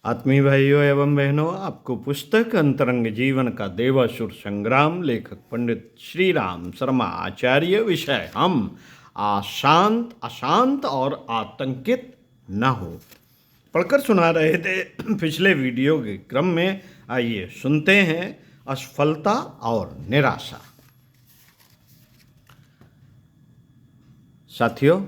आत्मीय भाइयों एवं बहनों, आपको पुस्तक अंतरंग जीवन का देवासुर संग्राम, लेखक पंडित श्री राम शर्मा आचार्य। विषय हम अशांत अशांत और आतंकित न हो पढ़कर सुना रहे थे पिछले वीडियो के क्रम में। आइए सुनते हैं असफलता और निराशा। साथियों,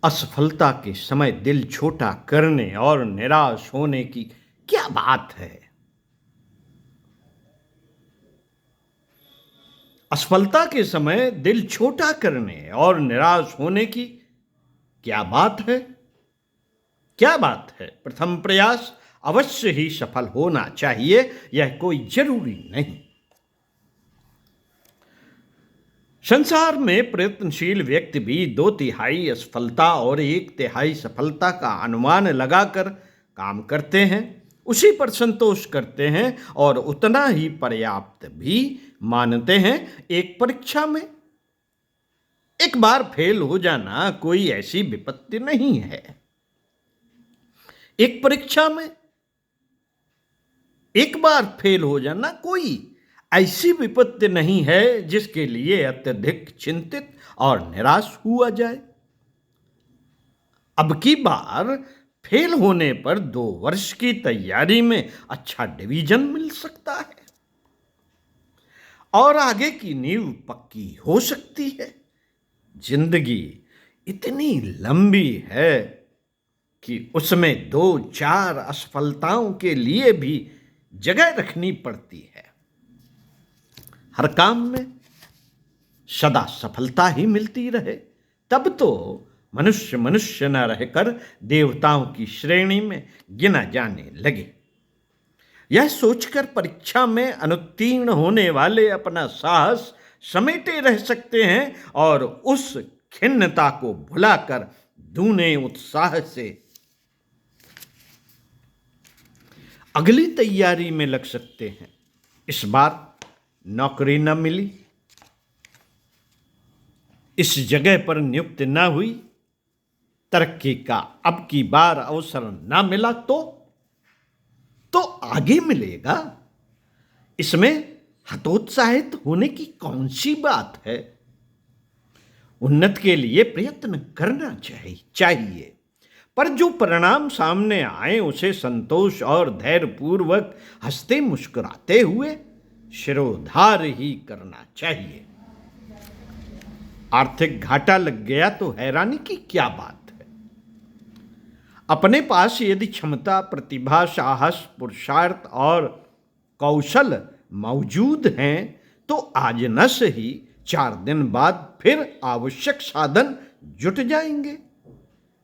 असफलता के समय दिल छोटा करने और निराश होने की क्या बात है। असफलता के समय दिल छोटा करने और निराश होने की क्या बात है। क्या बात है। प्रथम प्रयास अवश्य ही सफल होना चाहिए, यह कोई जरूरी नहीं। संसार में प्रयत्नशील व्यक्ति भी 2/3 असफलता और 1/3 सफलता का अनुमान लगाकर काम करते हैं, उसी पर संतोष करते हैं और उतना ही पर्याप्त भी मानते हैं। एक परीक्षा में एक बार फेल हो जाना कोई ऐसी विपत्ति नहीं है। एक परीक्षा में एक बार फेल हो जाना कोई ऐसी विपत्ति नहीं है जिसके लिए अत्यधिक चिंतित और निराश हुआ जाए। अब की बार फेल होने पर 2 वर्ष की तैयारी में अच्छा डिवीजन मिल सकता है और आगे की नींव पक्की हो सकती है। जिंदगी इतनी लंबी है कि उसमें 2-4 असफलताओं के लिए भी जगह रखनी पड़ती है। हर काम में सदा सफलता ही मिलती रहे, तब तो मनुष्य मनुष्य न रहकर देवताओं की श्रेणी में गिना जाने लगे। यह सोचकर परीक्षा में अनुत्तीर्ण होने वाले अपना साहस समेटे रह सकते हैं और उस खिन्नता को भुलाकर दूने उत्साह से अगली तैयारी में लग सकते हैं। इस बार नौकरी न मिली, इस जगह पर नियुक्त न हुई, तरक्की का अब की बार अवसर न मिला तो आगे मिलेगा। इसमें हतोत्साहित होने की कौन सी बात है। उन्नति के लिए प्रयत्न करना चाहिए, पर जो परिणाम सामने आए उसे संतोष और धैर्यपूर्वक हंसते मुस्कुराते हुए शिरोधार्य ही करना चाहिए। आर्थिक घाटा लग गया तो हैरानी की क्या बात है। अपने पास यदि क्षमता, प्रतिभा, साहस, पुरुषार्थ और कौशल मौजूद हैं तो आज न सही 4 दिन बाद फिर आवश्यक साधन जुट जाएंगे।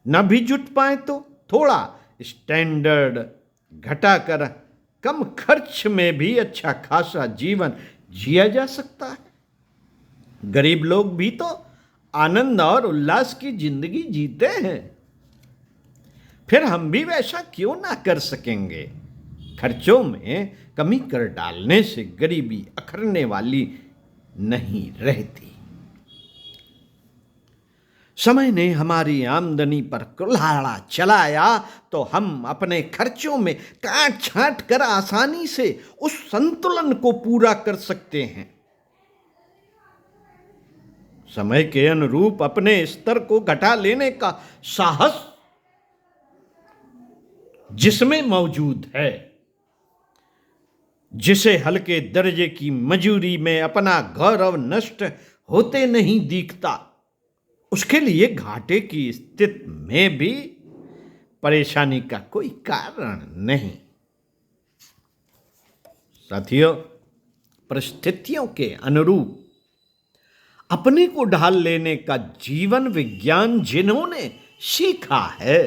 न भी जुट पाए तो थोड़ा स्टैंडर्ड घटाकर कम खर्च में भी अच्छा खासा जीवन जिया जा सकता है। गरीब लोग भी तो आनंद और उल्लास की जिंदगी जीते हैं, फिर हम भी वैसा क्यों ना कर सकेंगे। खर्चों में कमी कर डालने से गरीबी अखरने वाली नहीं रहती। समय ने हमारी आमदनी पर कुल्हाड़ा चलाया तो हम अपने खर्चों में काट छांट कर आसानी से उस संतुलन को पूरा कर सकते हैं। समय के अनुरूप अपने स्तर को घटा लेने का साहस जिसमें मौजूद है, जिसे हल्के दर्जे की मजूरी में अपना गौरव नष्ट होते नहीं दिखता, उसके लिए घाटे की स्थिति में भी परेशानी का कोई कारण नहीं। साथियों, परिस्थितियों के अनुरूप अपने को ढाल लेने का जीवन विज्ञान जिन्होंने सीखा है,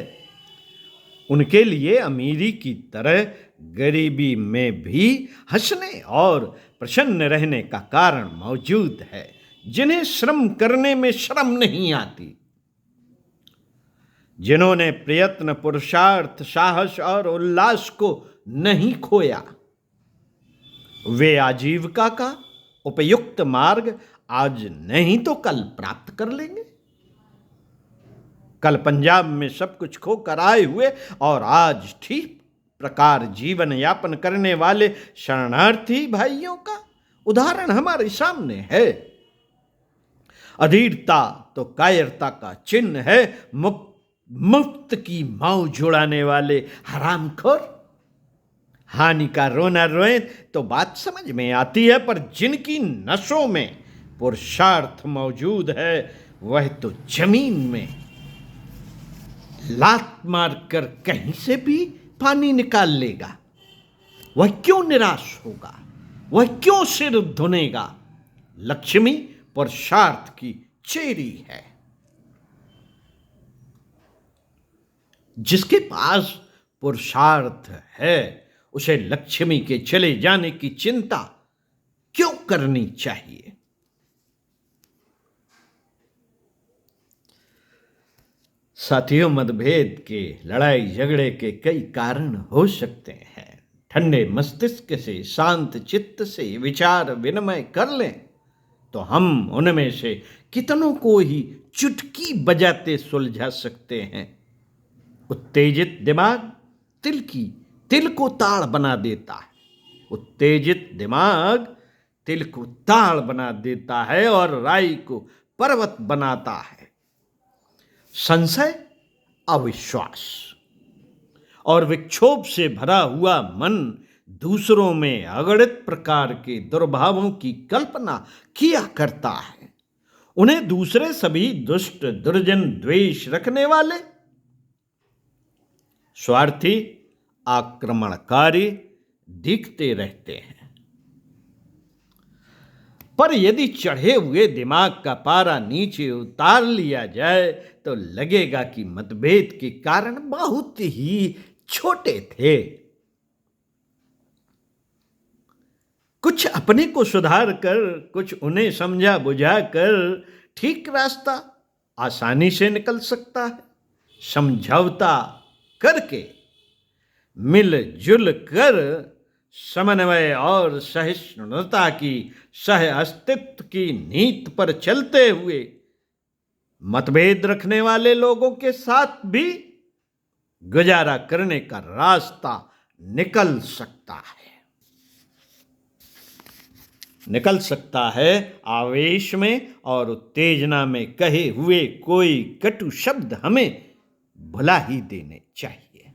उनके लिए अमीरी की तरह गरीबी में भी हंसने और प्रसन्न रहने का कारण मौजूद है। जिन्हें श्रम करने में शर्म नहीं आती, जिन्होंने प्रयत्न, पुरुषार्थ, साहस और उल्लास को नहीं खोया, वे आजीविका का उपयुक्त मार्ग आज नहीं तो कल प्राप्त कर लेंगे। कल पंजाब में सब कुछ खोकर आए हुए और आज ठीक प्रकार जीवन यापन करने वाले शरणार्थी भाइयों का उदाहरण हमारे सामने है। अधीरता तो कायरता का चिन्ह है। मुफ्त की मौज उड़ाने वाले हरामखोर हानि का रोना रोए तो बात समझ में आती है, पर जिनकी नसों में पुरुषार्थ मौजूद है वह तो जमीन में लात मारकर कहीं से भी पानी निकाल लेगा। वह क्यों निराश होगा, वह क्यों सिर धुनेगा। लक्ष्मी पुरुषार्थ की चेरी है। जिसके पास पुरुषार्थ है उसे लक्ष्मी के चले जाने की चिंता क्यों करनी चाहिए। साथियों, मतभेद के, लड़ाई झगड़े के कई कारण हो सकते हैं। ठंडे मस्तिष्क से, शांत चित्त से विचार विनिमय कर लें तो हम उनमें से कितनों को ही चुटकी बजाते सुलझा सकते हैं। उत्तेजित दिमाग तिल को ताड़ बना देता है। उत्तेजित दिमाग तिल को ताड़ बना देता है और राई को पर्वत बनाता है। संशय, अविश्वास और विक्षोभ से भरा हुआ मन दूसरों में अगणित प्रकार के दुर्भावों की कल्पना किया करता है। उन्हें दूसरे सभी दुष्ट, दुर्जन, द्वेष रखने वाले, स्वार्थी, आक्रमणकारी दिखते रहते हैं। पर यदि चढ़े हुए दिमाग का पारा नीचे उतार लिया जाए तो लगेगा कि मतभेद के कारण बहुत ही छोटे थे। कुछ अपने को सुधार कर, कुछ उन्हें समझा बुझा कर ठीक रास्ता आसानी से निकल सकता है। समझौता करके, मिलजुल कर, समन्वय और सहिष्णुता की, सह अस्तित्व की नीति पर चलते हुए मतभेद रखने वाले लोगों के साथ भी गुजारा करने का रास्ता निकल सकता है। आवेश में और उत्तेजना में कहे हुए कोई कटु शब्द हमें भुला ही देने चाहिए।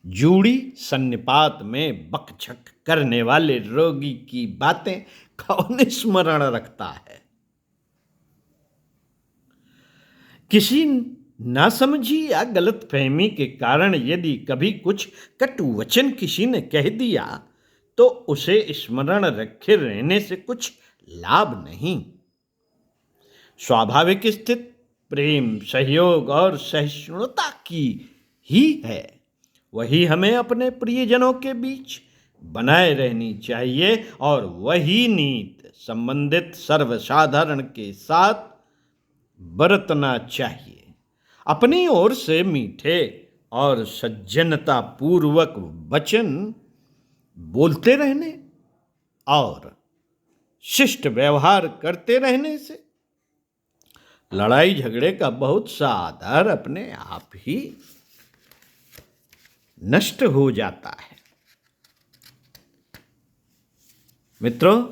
जूड़ी सन्निपात में बकझक करने वाले रोगी की बातें कौन स्मरण रखता है। किसी नासमझी या गलतफहमी के कारण यदि कभी कुछ कटु वचन किसी ने कह दिया तो उसे स्मरण रखे रहने से कुछ लाभ नहीं। स्वाभाविक स्थिति प्रेम, सहयोग और सहिष्णुता की ही है। वही हमें अपने प्रियजनों के बीच बनाए रहनी चाहिए और वही नीति संबंधित सर्वसाधारण के साथ बरतना चाहिए। अपनी ओर से मीठे और सज्जनता पूर्वक वचन बोलते रहने और शिष्ट व्यवहार करते रहने से लड़ाई झगड़े का बहुत सा आधार अपने आप ही नष्ट हो जाता है। मित्रों,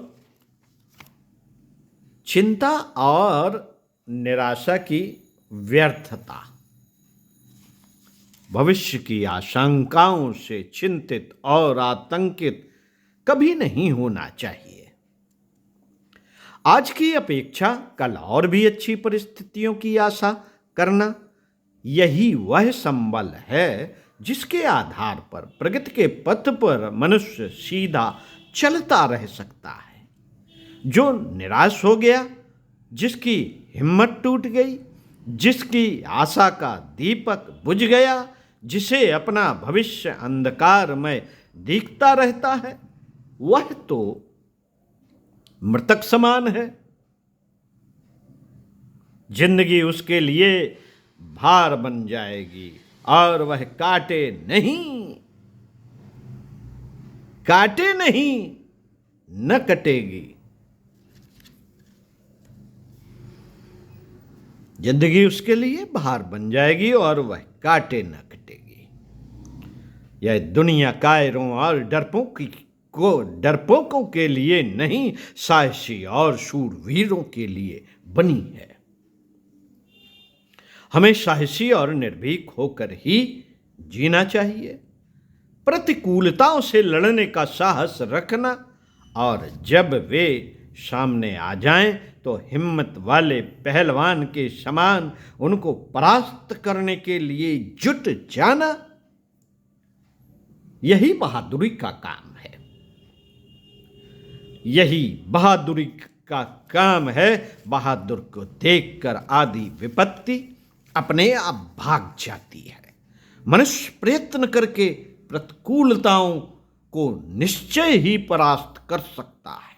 चिंता और निराशा की व्यर्थता, भविष्य की आशंकाओं से चिंतित और आतंकित कभी नहीं होना चाहिए। आज की अपेक्षा कल और भी अच्छी परिस्थितियों की आशा करना, यही वह संबल है जिसके आधार पर प्रगति के पथ पर मनुष्य सीधा चलता रह सकता है। जो निराश हो गया, जिसकी हिम्मत टूट गई, जिसकी आशा का दीपक बुझ गया, जिसे अपना भविष्य अंधकार में दिखता रहता है, वह तो मृतक समान है। जिंदगी उसके लिए भार बन जाएगी और वह काटे नहीं न कटेगी। जिंदगी उसके लिए भार बन जाएगी और वह काटे न कटेगी। यह दुनिया कायरों और डरपोकों के लिए नहीं, साहसी और शूरवीरों के लिए बनी है। हमें साहसी और निर्भीक होकर ही जीना चाहिए, प्रतिकूलताओं से लड़ने का साहस रखना, और जब वे सामने आ जाएं तो हिम्मत वाले पहलवान के समान उनको परास्त करने के लिए जुट जाना, यही बहादुरी का काम है। यही बहादुरी का काम है। बहादुर को देखकर आदि विपत्ति अपने आप भाग जाती है। मनुष्य प्रयत्न करके प्रतिकूलताओं को निश्चय ही परास्त कर सकता है।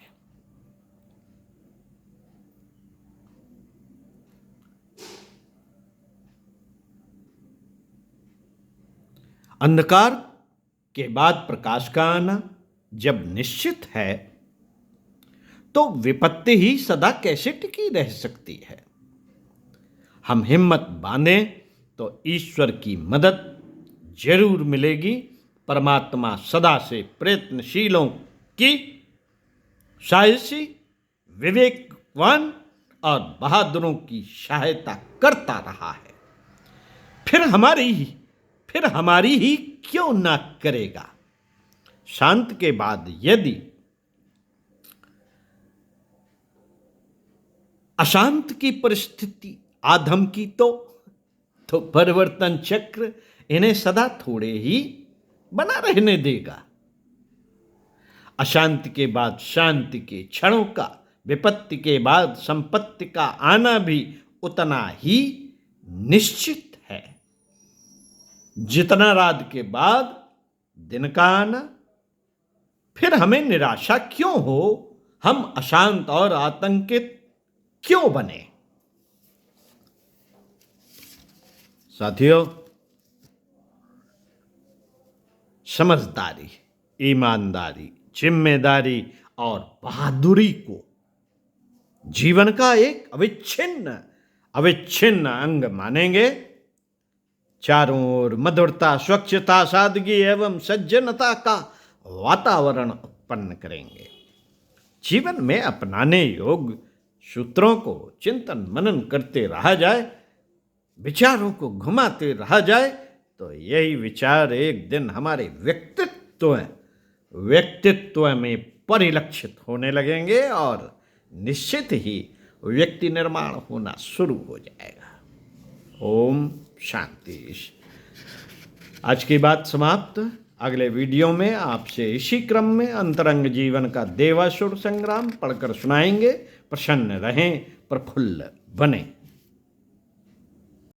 अंधकार के बाद प्रकाश का आना जब निश्चित है, तो विपत्ति ही सदा कैसे टिकी रह सकती है। हम हिम्मत बांधें तो ईश्वर की मदद जरूर मिलेगी। परमात्मा सदा से प्रयत्नशीलों की, साहसी, विवेकवान और बहादुरों की सहायता करता रहा है। फिर हमारी ही क्यों ना करेगा। शांत के बाद यदि अशांत की परिस्थिति आधम की तो परिवर्तन चक्र इन्हें सदा थोड़े ही बना रहने देगा। अशांति के बाद शांति के क्षणों का, विपत्ति के बाद संपत्ति का आना भी उतना ही निश्चित है जितना रात के बाद दिन का आना। फिर हमें निराशा क्यों हो, हम अशांत और आतंकित क्यों बने। साथियों, समझदारी, ईमानदारी, जिम्मेदारी और बहादुरी को जीवन का एक अविच्छिन्न अंग मानेंगे। चारों ओर मधुरता, स्वच्छता, सादगी एवं सज्जनता का वातावरण उत्पन्न करेंगे। जीवन में अपनाने योग्य सूत्रों को चिंतन मनन करते रहा जाए, विचारों को घुमाते रहा जाए, तो यही विचार एक दिन हमारे व्यक्तित्व में परिलक्षित होने लगेंगे और निश्चित ही व्यक्ति निर्माण होना शुरू हो जाएगा। ओम शांति। आज की बात समाप्त। अगले वीडियो में आपसे इसी क्रम में अंतरंग जीवन का देवासुर संग्राम पढ़कर सुनाएंगे। प्रसन्न रहें, प्रफुल्ल बने।